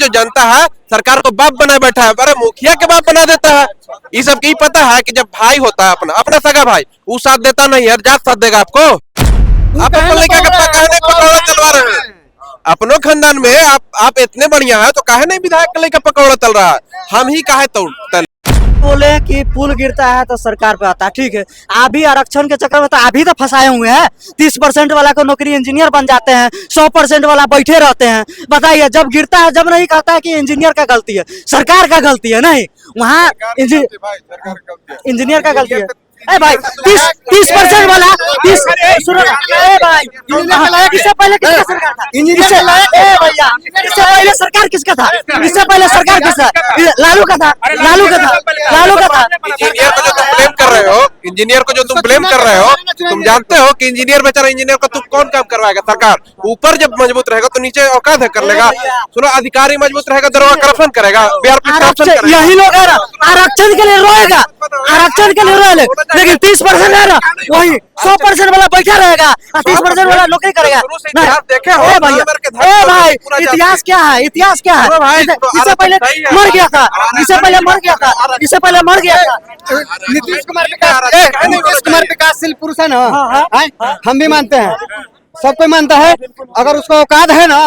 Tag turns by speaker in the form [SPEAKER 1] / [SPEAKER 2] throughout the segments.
[SPEAKER 1] जो जनता है सरकार को बाप बना बैठा है, अरे मुखिया के बाप बना देता है। ये सब की पता है कि जब भाई होता है अपना सगा भाई, वो साथ देता नहीं है, जात साथ देगा आपको। आप अपने क्या पकौड़ा चलवा रहे हैं अपनों खानदान में? आप इतने बढ़िया है तो काहे नहीं विधायक के लेकर पकौड़ा चल रहा है? हम ही काहे तो
[SPEAKER 2] बोले कि पुल गिरता है तो सरकार पे आता है, ठीक है। आप भी आरक्षण के चक्कर में तो आप भी तो फंसाए हुए हैं। 30% वाला को नौकरी इंजीनियर बन जाते हैं, 100% वाला बैठे रहते हैं। बताइए, जब गिरता है जब नहीं कहता है कि इंजीनियर का गलती है, सरकार का गलती है। नहीं, वहाँ इंजीनियर का गलती है। ए भाई 30% वाला 30 सुनो ए भाई, इससे पहले किसका सरकार था? ए भैया, इससे पहले सरकार किसका था? इससे पहले सरकार किसका? लालू का था।
[SPEAKER 1] इंजीनियर को जो तुम ब्लेम कर रहे हो, इंजीनियर को जो तुम ब्लेम कर रहे हो, तुम जानते हो कि इंजीनियर बेचारा, इंजीनियर को तुम कौन काम करवाएगा? सरकार। ऊपर जब मजबूत रहेगा तो नीचे औकात है कर लेगा। सुनो, अधिकारी मजबूत रहेगा दरोगा करप्शन करेगा, बिहार पुलिस करप्शन करेगा।
[SPEAKER 2] यही लोग है ना आरक्षण के लिए रोएगा, आरक्षण के लिए रोए, लेकिन 30% है ना वही 100% वाला बैठा रहेगा और 30% वाला नौकरी करेगा।
[SPEAKER 1] देखे हो
[SPEAKER 2] भाई, इतिहास क्या है? इतिहास क्या है? इससे पहले मर गया था, इससे पहले मर गया था, इससे पहले मर गया था।
[SPEAKER 3] नीतीश कुमार विकासशील पुरुष है ना, हम भी मानते हैं, सब कोई मानता है। अगर उसको औकात है ना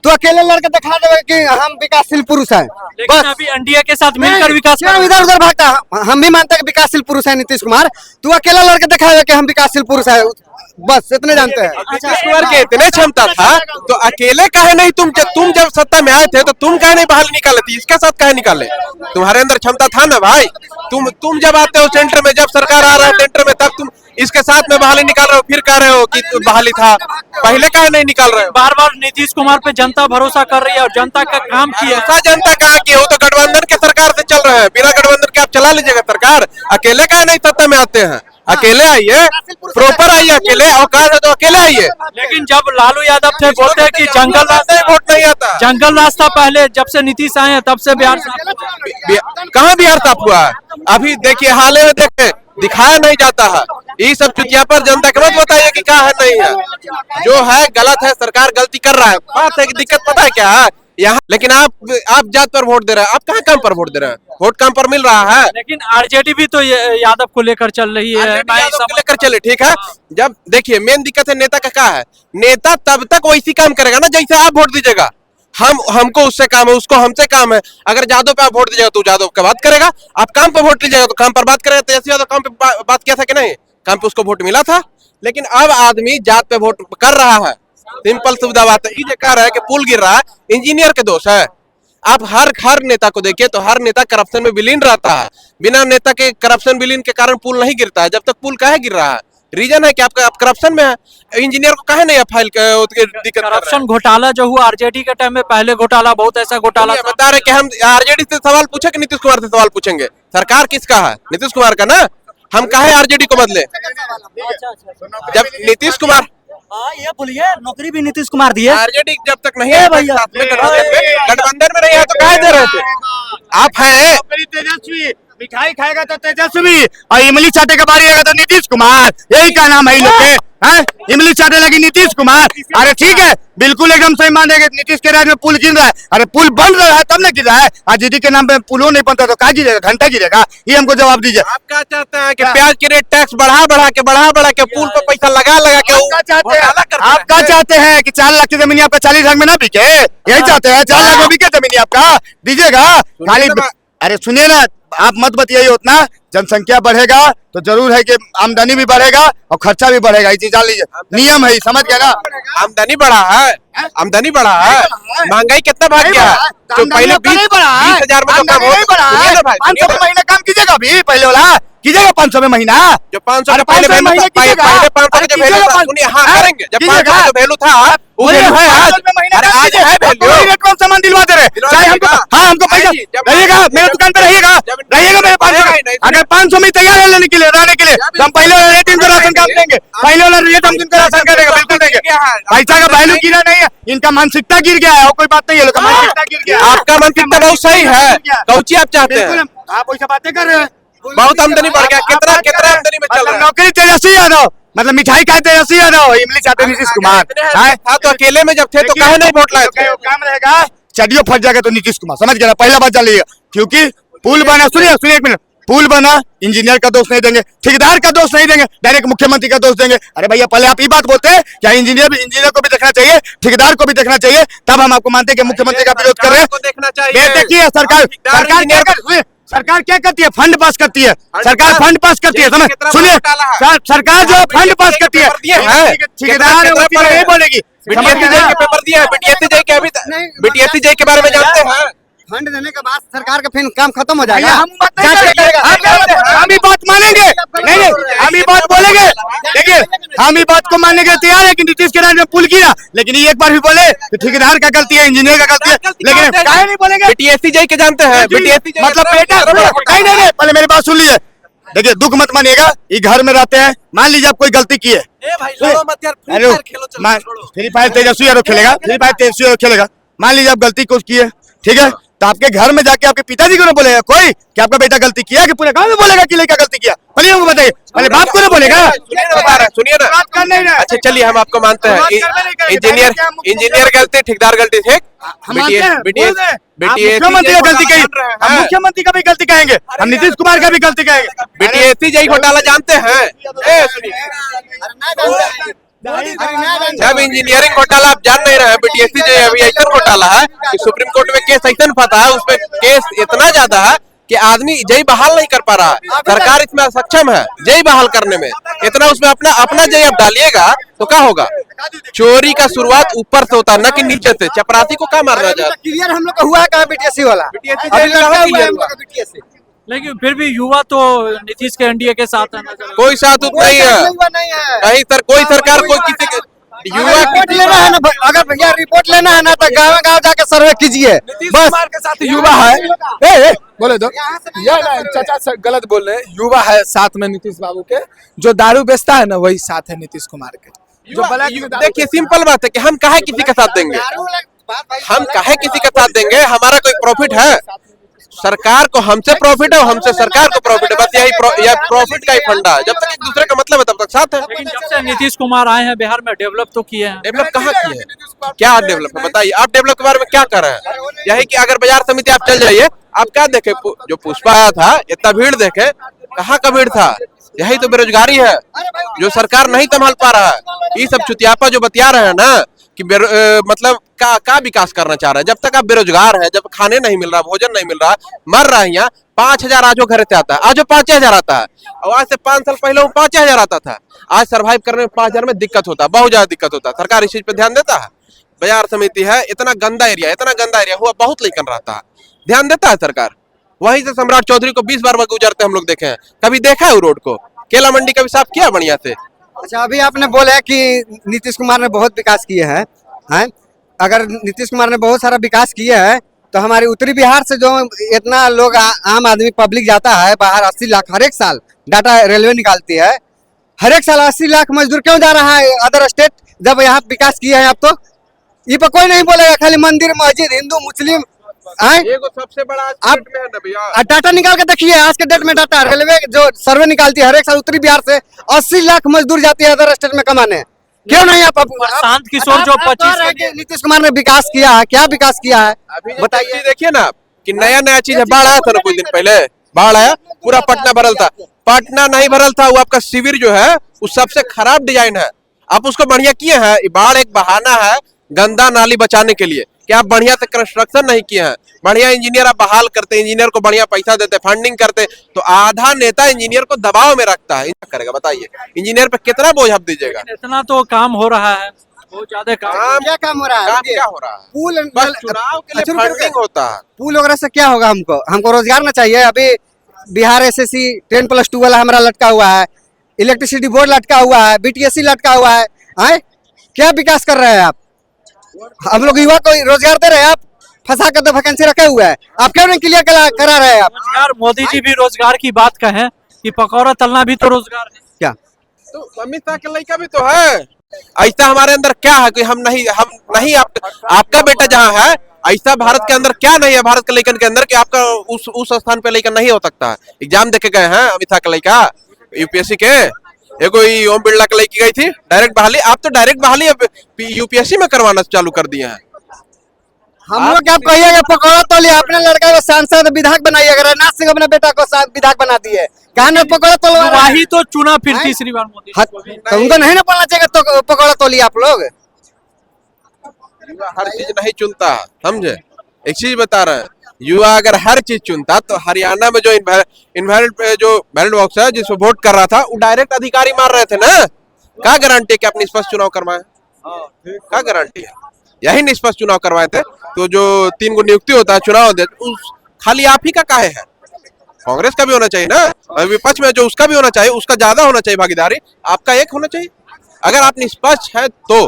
[SPEAKER 3] तो अकेले लड़के दिखा देवे कि हम विकासशील पुरुष हैं।
[SPEAKER 2] लेकिन अभी एनडीए के साथ मिलकर विकास
[SPEAKER 3] इधर उधर भागता। हम भी मानते हैं कि विकासशील पुरुष है नीतीश कुमार। तू अकेला लड़के दिखाएगा कि हम विकासशील पुरुष है, बस इतने जानते हैं।
[SPEAKER 1] नीतीश कुमार के इतने क्षमता था तो अकेले काहे नहीं? तुम जब सत्ता में आए थे तो तुम काहे नहीं बाहर निकाले थे? इसके साथ काहे निकाले? तुम्हारे अंदर क्षमता था ना भाई। तुम जब आते हो सेंटर में, जब सरकार आ रहा है सेंटर में, तब तुम इसके साथ में बहाली निकाल रहे हो, फिर कह रहे हो कि बहाली था। पहले काहे नहीं निकाल रहे हो?
[SPEAKER 2] बार बार नीतीश कुमार पे जनता भरोसा कर रही है और जनता का काम किया।
[SPEAKER 1] ऐसा जनता कहा कि वो तो गठबंधन के सरकार से चल रहे हैं, बिना गठबंधन के आप चला लीजिएगा सरकार। अकेले काहे नहीं सत्ता में आते हैं? अकेले आइए, प्रॉपर आइए, अकेले औकात है तो अकेले आइए।
[SPEAKER 2] लेकिन जब लालू यादव थे बोलते हैं कि जंगल रास्ता
[SPEAKER 1] वोट नहीं आता,
[SPEAKER 2] जंगल रास्ता पहले, जब से नीतीश आए हैं तब से बिहार
[SPEAKER 1] कहाँ बिहार साफ हुआ है? अभी देखिए, हाल में देखे दिखाया नहीं जाता है। ये सब चुतिया पर जनता के मत बताइए कि क्या है नहीं है। जो है गलत है, सरकार गलती कर रहा है। बात है कि दिक्कत पता है क्या है यहाँ? लेकिन आप जात पर वोट दे रहे हैं, आप कहाँ काम पर वोट दे रहे हैं? वोट काम पर मिल रहा है।
[SPEAKER 2] लेकिन आरजेडी भी तो यादव को लेकर चल रही है,
[SPEAKER 1] लेकर चले, ठीक है। जब देखिए मेन दिक्कत है नेता का क्या है, नेता तब तक वैसी काम करेगा ना जैसे आप वोट दीजिएगा। हमको उससे काम है, उसको हमसे काम है। अगर जादव पे आप वोट दीजिएगा तो जादव का बात करेगा, आप काम पे वोट लीजिएगा तो काम पर बात करेगा। तेजस्वी यादव काम पे बात किया था कि नहीं? काम पे उसको वोट मिला था। लेकिन अब आदमी जात पे वोट कर रहा है। सिंपल सुविधा बात है। ये कह रहा है कि पुल गिर रहा है, इंजीनियर के दोष है। आप हर नेता को देखिए तो हर नेता करप्शन में विलीन रहता है। बिना नेता के करप्शन विलीन के कारण पुल नहीं गिरता है। जब तक पुल काहे गिर रहा है? रीजन है कि आप करप्शन में है। इंजीनियर को काहे नहीं फाइल दिक्कत?
[SPEAKER 2] करप्शन घोटाला जो हुआ आरजेडी के टाइम में, पहले घोटाला बहुत ऐसा घोटाला
[SPEAKER 1] बता रहे कि हम आरजेडी से सवाल पूछे कि नीतीश कुमार से सवाल पूछेंगे? सरकार किसका है? नीतीश कुमार का ना। हम काहे आरजेडी को बदले? जब नीतीश कुमार,
[SPEAKER 2] ये बोलिए, नौकरी भी नीतीश कुमार दिए।
[SPEAKER 1] आरजेडी जब तक नहीं है गठबंधन में नहीं है तो काहे दे रहे थे? आप हैं
[SPEAKER 3] तेजस्वी, मिठाई खाएगा तो तेजस्वी और इमली चाटे का बारी आएगा तो नीतीश कुमार। यही का नाम है लोग के। इमली चाटे लगी नीतीश कुमार। अरे ठीक है, बिल्कुल एकदम सही मानेंगे। नीतीश के राज में पुल गिर रहा है, अरे पुल बन रहा है तब ना गिर रहा है। आरजेडी के नाम पे पुलों नहीं बनता तो क्या गिरेगा? घंटा गिरेगा? ये हमको जवाब दीजिए।
[SPEAKER 1] आप क्या चाहते हैं कि प्याज के रेट टैक्स बढ़ा बढ़ा के पुल पे पैसा लगा के
[SPEAKER 3] आप क्या चाहते हैं कि 4 लाख की जमीन आपका 40 लाख में ना बिके? यही चाहते हैं? 4 लाख में बिके जमीन आपका, दीजिएगा खाली। अरे सुनिए ना, आप मत बताइए उतना। जनसंख्या बढ़ेगा तो जरूर है कि आमदनी भी बढ़ेगा और खर्चा भी बढ़ेगा। ये चीज जान लीजिए, नियम है, समझ गया ना?
[SPEAKER 1] आमदनी बढ़ा है, आमदनी बढ़ा है। महंगाई कितना भाग गया है? जो पहले 20,000 में काम होता,
[SPEAKER 3] 500 में महीना काम कीजिएगा। अभी पहले वाला कीजिएगा 500 में महीना।
[SPEAKER 1] जो 500 पहले 500 का जो वैल्यू था, सुनिए, हाँ करेंगे। जब 500 का जो वैल्यू था वो वैल्यू है आज। अरे आज है वैल्यू।
[SPEAKER 3] रेट कौन सामान दिलवा दे रहे? चाहे हमको, हाँ हमको पैसा रहिएगा, मेरे दुकान पे रहिएगा मेरे 500। अगर 500 में तैयार है लेने के लिए, रहने के लिए, तो हम पहले वाला रेट इनको राशन काम देंगे। पहले वाला रेट हम इनको राशन करेंगे, बिल्कुल देंगे। पैसा का वैल्यू गिरा नहीं है, इनका मानसिकता गिर गया है और कोई बात नहीं है। मानसिकता गिर गया।
[SPEAKER 1] आपका मानसिकता बहुत सही है। कौची आप चाहते हैं?
[SPEAKER 3] आप वैसा बातें कर रहे हैं।
[SPEAKER 1] बहुत आमदनी बढ़ गया। कितना आमदनी में चल रहा है?
[SPEAKER 3] नौकरी तेजस्वी यादव, मतलब मिठाई खाए तेजस्वी यादव, इमली चाहते नीतीश कुमार।
[SPEAKER 1] हाँ तो अकेले में जब थे तो काहे नहीं वोट लाए थे?
[SPEAKER 3] काम रहेगा चडियो फट जाएगा तो नीतीश कुमार, समझ गया ना? पहला बात जान लीजिएगा, क्योंकि पुल बना, सुनिए एक मिनट, पुल बना, इंजीनियर का दोष नहीं देंगे, ठेकेदार का दोष नहीं देंगे, डायरेक्ट मुख्यमंत्री का दोष देंगे। अरे भैया पहले आप ये बात बोलते हैं क्या इंजीनियर को भी देखना चाहिए, ठेकेदार को भी देखना चाहिए, तब हम आपको मानते हैं कि मुख्यमंत्री का विरोध कर रहे हैं।
[SPEAKER 1] देखना चाहिए।
[SPEAKER 3] ये देखिए सरकार क्या करती है, फंड पास करती है, सरकार फंड पास करती है, समझ सुनिए, सरकार जो फंड पास करती है, ठेकेदार नहीं बोलेगी।
[SPEAKER 1] बीटीएससी जेई के पेपर दिया है, बीटीएससी जेई के अभी बीटीएससी जेई के बारे में जानते हैं?
[SPEAKER 4] फंड देने के बाद सरकार का फिर काम खत्म हो जाएगा।
[SPEAKER 3] हम ही बात मानेंगे, नहीं हम ही बात बोलेंगे। देखिए हम ही बात को मानने के तैयार है कि नीतीश के राज में पुल किया, लेकिन ये एक बार भी बोले कि ठेकेदार का गलती है, इंजीनियर का गलती है, लेकिन काहे नहीं बोलेंगे?
[SPEAKER 1] बीटीएससी जेई के जानते हैं? बीटीएससी
[SPEAKER 3] मतलब बेटा नहीं, पहले मेरी बात सुन लीजिए। देखिए दुख मत मानिएगा, ये घर में रहते हैं, मान लीजिए आप कोई गलती की है, फ्री फायर तेजस्वी यादव खेलेगा, फ्री फायर तेजस्वी यादव खेलेगा, मान लीजिए आप गलती कुछ की है, ठीक है, तो आपके घर में जाके आपके पिताजी को ना बोलेगा कोई कि आपका बेटा गलती किया, कि पूरे गांव में बोलेगा कि लड़का गलती किया? पहले हमको बताइए, पहले बाप को ना बोलेगा?
[SPEAKER 1] सुनिए ना, अच्छा चलिए हम आपको मानते हैं, इंजीनियर गलती, ठेकेदार गलती, ठीक,
[SPEAKER 3] मुख्यमंत्री का गलती कही, हम मुख्यमंत्री का भी गलती कहेंगे, हम नीतीश कुमार का भी गलती कहेंगे।
[SPEAKER 1] बीटीएससी जेई घोटाला जानते हैं? जब इंजीनियरिंग घोटाला आप जान नहीं रहे हैं, बीटीएससी जेई अभी ऐसा घोटाला है कि सुप्रीम कोर्ट में केस ऐसा फंसा है, उसमें केस इतना ज्यादा है कि आदमी जेई बहाल नहीं कर पा रहा है। सरकार इसमें सक्षम है जेई बहाल करने में, इतना उसमें अपना जेई आप डालिएगा तो क्या होगा? चोरी का शुरुआत ऊपर से होता है, न कि नीचे से। चपरासी को क्या मारना जाए?
[SPEAKER 4] क्लियर हम लोग का हुआ है बीटीएससी वाला,
[SPEAKER 5] लेकिन फिर भी युवा तो नीतीश के एनडीए के साथ है।
[SPEAKER 1] कोई साथ नहीं है, कहीं कोई सरकार कोई किसी के युवा
[SPEAKER 4] रिपोर्ट लेना है ना, अगर भैया रिपोर्ट लेना है ना तो गाँव गाँव जाके सर्वे कीजिए।
[SPEAKER 6] बस के साथ युवा है, बोले दो यह ना चाचा गलत बोल रहे हैं, युवा है साथ में नीतीश बाबू के, जो दारू बेचता है ना वही साथ है नीतीश कुमार के। जो
[SPEAKER 1] देखिए सिंपल बात है कि हम काहे किसी का साथ देंगे, हम काहे किसी का साथ देंगे? हमारा कोई प्रॉफिट है? सरकार को हमसे प्रॉफिट है, हमसे सरकार को प्रॉफिट है, बस यही प्रॉफिट का ही फंडा है। जब तक एक दूसरे का मतलब है तब तक साथ है।
[SPEAKER 5] लेकिन जब से नीतीश कुमार आए हैं बिहार में डेवलप तो किए हैं।
[SPEAKER 1] डेवलप कहाँ किए हैं? क्या डेवलप है बताइए? आप डेवलप के बारे में क्या कर रहे हैं? यही कि अगर बाजार समिति आप चल जाइए, आप क्या देखे? जो पुष्पा आया था, इतना भीड़ देखे, कहाँ का भीड़ था? यही तो बेरोजगारी है जो सरकार नहीं संभाल पा रहा है। ये सब चुतियापा जो बतिया रहे हैं ना कि मतलब का विकास करना चाह रहे हैं। जब तक आप बेरोजगार है, जब खाने नहीं मिल रहा, भोजन नहीं मिल रहा, मर रहा है यहाँ। 5,000 आज घर से आता है, आज 5,000 आता है, और आज से 5 साल पहले वो 5,000 आता था। आज सर्वाइव करने में 5,000 में दिक्कत होता है, बहुत ज्यादा दिक्कत होता है। सरकार इस चीज पे ध्यान देता है? बाजार समिति है, इतना गंदा एरिया हुआ, बहुत लेकिन रहता है, ध्यान देता है सरकार? वहीं से सम्राट चौधरी को 20 बार गुजरते हम लोग देखे हैं, कभी देखा है वो रोड को? केला मंडी का भी साफ किया बढ़िया से।
[SPEAKER 4] अच्छा अभी आपने बोला कि नीतीश कुमार ने बहुत विकास किए हैं, अगर नीतीश कुमार ने बहुत सारा विकास किया है तो हमारे उत्तरी बिहार से जो इतना लोग आम आदमी पब्लिक जाता है बाहर, 80 लाख हर एक साल डाटा रेलवे निकालती है, हर एक साल 80 लाख मजदूर क्यों जा रहा है अदर स्टेट, जब यहाँ विकास किया है? आप तो ये पर कोई नहीं बोलेगा, खाली मंदिर मस्जिद हिंदू मुस्लिम।
[SPEAKER 1] सबसे बड़ा
[SPEAKER 4] आप डाटा निकाल के देखिए, आज के डेट में डाटा रेलवे जो सर्वे निकालती है, हर एक साल उत्तरी बिहार से 80 लाख मजदूर जाती है अदर स्टेट में कमाने। क्यों नहीं? आप
[SPEAKER 5] शांत किशोर जो 25
[SPEAKER 4] नीतीश कुमार ने विकास किया है, क्या विकास किया है
[SPEAKER 1] बताइए? देखिए ना कि नया चीज है। बाढ़ आया था ना कुछ दिन पहले, बाढ़ आया, पूरा पटना भरल था। पटना नहीं भरल था, वो आपका शिविर जो है वो सबसे खराब डिजाइन है। आप उसको बढ़िया किए हैं? बाढ़ एक बहाना है गंदा नाली बचाने के लिए कि आप बढ़िया से कंस्ट्रक्शन नहीं किए हैं। बढ़िया इंजीनियर आप बहाल करते, इंजीनियर को बढ़िया पैसा देते, फंडिंग करते, तो आधा नेता इंजीनियर को दबाव में रखता है। क्या करेगा बताइए? इंजीनियर पे कितना बोझ आप दीजिएगा?
[SPEAKER 5] इतना तो काम हो रहा है, बहुत ज्यादा काम।
[SPEAKER 4] क्या काम हो रहा है?
[SPEAKER 1] क्या हो रहा है?
[SPEAKER 4] पुल,
[SPEAKER 1] बस चुनाव के लिए फंडिंग होता है।
[SPEAKER 4] पुल वगैरह से क्या होगा? हमको रोजगार ना चाहिए? अभी बिहार एसएससी 10+2 वाला हमारा लटका हुआ है, इलेक्ट्रिसिटी बोर्ड लटका हुआ है, बीटीएससी लटका हुआ है, क्या विकास कर रहे हैं आप? हम लोग युवा को रोजगार दे रहे हैं, आप फंसा कर तो वैकेंसी रखे हुए हैं, आप क्यों नहीं क्लियर करा रहे हैं? आप
[SPEAKER 5] रोजगार, मोदी जी भी रोजगार की बात कहें कि पकौड़ा तलना भी तो रोजगार है।
[SPEAKER 4] क्या
[SPEAKER 1] तो अमित शाह के लड़का भी तो है। ऐसा हमारे अंदर क्या है कि हम नहीं आपका बेटा जहाँ है, ऐसा भारत के अंदर क्या नहीं है भारत के लड़कन के अंदर कि आपका उस स्थान पे लड़का नहीं हो सकता है? एग्जाम देके गए हैं अमित शाह का लड़का यूपीएससी के, एगो ओम बिरला की लड़की गई थी डायरेक्ट बहाली। आप तो डायरेक्ट बहाली यूपीएससी में करवाना चालू कर दिए हैं।
[SPEAKER 4] हम लोग क्या कहिएगा, पकौड़ा तो लिया अपने लड़का को सांसद विधायक बनाइए, अगर राजनाथ सिंह अपने बेटा को विधायक बना दिए, कहा ना पकौड़ा तो
[SPEAKER 5] वही तो चुना फिर तीसरी बार मोदी जी को भी।
[SPEAKER 4] तो उनको नहीं ना बोलना चाहिए तो पकौड़ा तो लिया आप लोग।
[SPEAKER 1] युवा हर चीज नहीं चुनता, समझे। एक चीज बता रहे हैं, युवा अगर हर चीज चुनता तो हरियाणा में जो जो बैलेट बॉक्स है जिसको वोट कर रहा था वो डायरेक्ट अधिकारी मार रहे थे ना। क्या गारंटी कि आप निष्पक्ष चुनाव करवाए? क्या गारंटी है? यही निष्पक्ष चुनाव करवाए थे। तो जो 3 गो नियुक्ति होता है चुनाव उस खाली आप ही का काहे है? कांग्रेस का भी होना चाहिए ना, और विपक्ष में जो उसका भी होना चाहिए, उसका ज्यादा होना चाहिए भागीदारी, आपका एक होना चाहिए अगर आप निष्पक्ष है तो।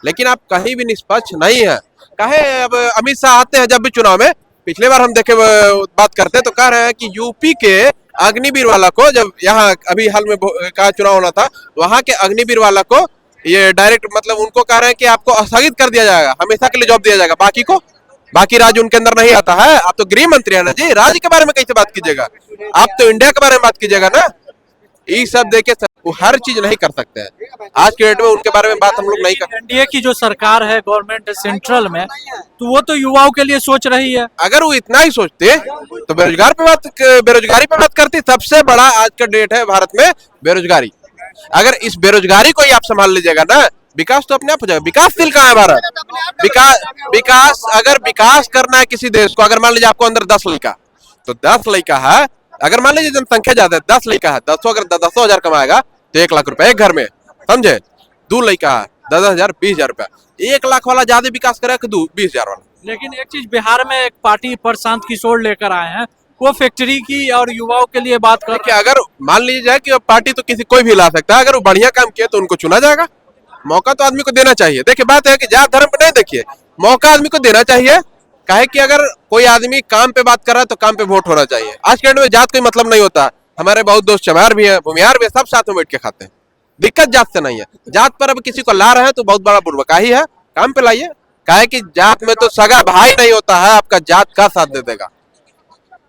[SPEAKER 1] लेकिन आप कहीं भी निष्पक्ष नहीं है। काहे अब अमित शाह आते हैं जब भी चुनाव में, पिछले बार हम देखे बात करते तो कह रहे हैं कि यूपी के अग्निवीर वाला को, जब यहाँ अभी हाल में का चुनाव होना था, वहां के अग्निवीर वाला को ये डायरेक्ट मतलब उनको कह रहे हैं कि आपको स्थगित कर दिया जाएगा, हमेशा के लिए जॉब दिया जाएगा, बाकी राज्य उनके अंदर नहीं आता है। आप तो गृह मंत्री है ना जी, राज्य के बारे में कैसे बात कीजिएगा? आप तो इंडिया के बारे में बात कीजिएगा ना। ये सब देखे वो हर चीज नहीं कर सकते हैं आज के डेट में, उनके बारे में बात हम लोग नहीं कर।
[SPEAKER 5] एनडीए की जो सरकार है गवर्नमेंट सेंट्रल में, तो वो तो युवाओं के लिए सोच रही है।
[SPEAKER 1] अगर वो इतना ही सोचते तो बेरोजगारी पे बात करती। सबसे बड़ा आज का डेट है भारत में बेरोजगारी। अगर इस बेरोजगारी को ही आप संभाल लीजिएगा ना, विकास तो अपने आप हो जाएगा। विकासशील कहाँ है भारत? विकास अगर विकास करना है किसी देश को, अगर मान लीजिए आपको अंदर 10 लड़का, तो 10 लड़का है, अगर मान लीजिए जनसंख्या ज्यादा है, 10 लड़का है, 10 अगर 10,000 कमाएगा तो 1 लाख रुपए एक घर में, समझे। 2 लड़का है, 10,000 20,000 रुपया। 1 लाख वाला ज्यादा विकास करेगा कि 20,000 वाला।
[SPEAKER 5] लेकिन एक चीज, बिहार में एक पार्टी प्रशांत किशोर लेकर आए हैं, वो फैक्ट्री की और युवाओं के लिए बात कर
[SPEAKER 1] कि अगर मान लीजिए जाए कि पार्टी तो किसी कोई भी ला सकता है, अगर वो बढ़िया काम किया तो उनको चुना जाएगा। मौका तो आदमी को देना चाहिए। देखिए बात है कि जात धर्म पे नहीं देखिए, मौका आदमी को देना चाहिए। काहे कि अगर कोई आदमी काम पे बात कर रहा है तो काम पे वोट होना चाहिए। आज के डेट में जात कोई मतलब नहीं होता। हमारे बहुत दोस्त चमार भी है, भूमियार भी है, सब साथ में बैठ के खाते हैं। दिक्कत जात से नहीं है। जात पर अब किसी को ला रहे हैं तो बहुत बड़ा बुर्बकाही है, काम पे लाइए। काहे कि जात में तो सगा भाई नहीं होता है, आपका जात का साथ दे देगा।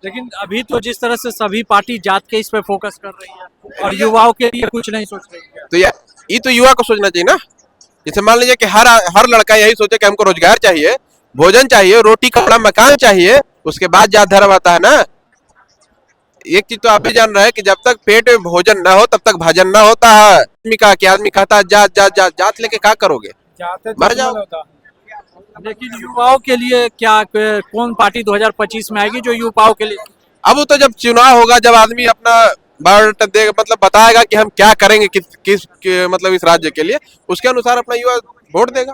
[SPEAKER 5] लेकिन अभी तो जिस तरह से सभी पार्टी जात के इस पे फोकस कर रही है और युवाओं के लिए कुछ नहीं सोच रही है,
[SPEAKER 1] तो ये तो युवा को सोचना चाहिए ना। जैसे मान लीजिए कि हर लड़का यही सोचे कि हमको रोजगार चाहिए, भोजन चाहिए, रोटी कपड़ा मकान चाहिए, उसके बाद जात धर्म आता है ना। एक चीज तो आप भी जान रहे हैं कि जब तक पेट में भोजन ना हो तब तक भजन ना होता है। आदमी कहता है जात जात जात जात लेके क्या करोगे, मर जाओ।
[SPEAKER 5] लेकिन युवाओं के लिए क्या, कौन पार्टी 2025 में आएगी जो युवाओं के लिए?
[SPEAKER 1] अब वो तो जब चुनाव होगा, जब आदमी अपना बायोडाटा देगा, मतलब बताएगा कि हम क्या करेंगे किस मतलब इस राज्य के लिए, उसके अनुसार अपना युवा वोट देगा।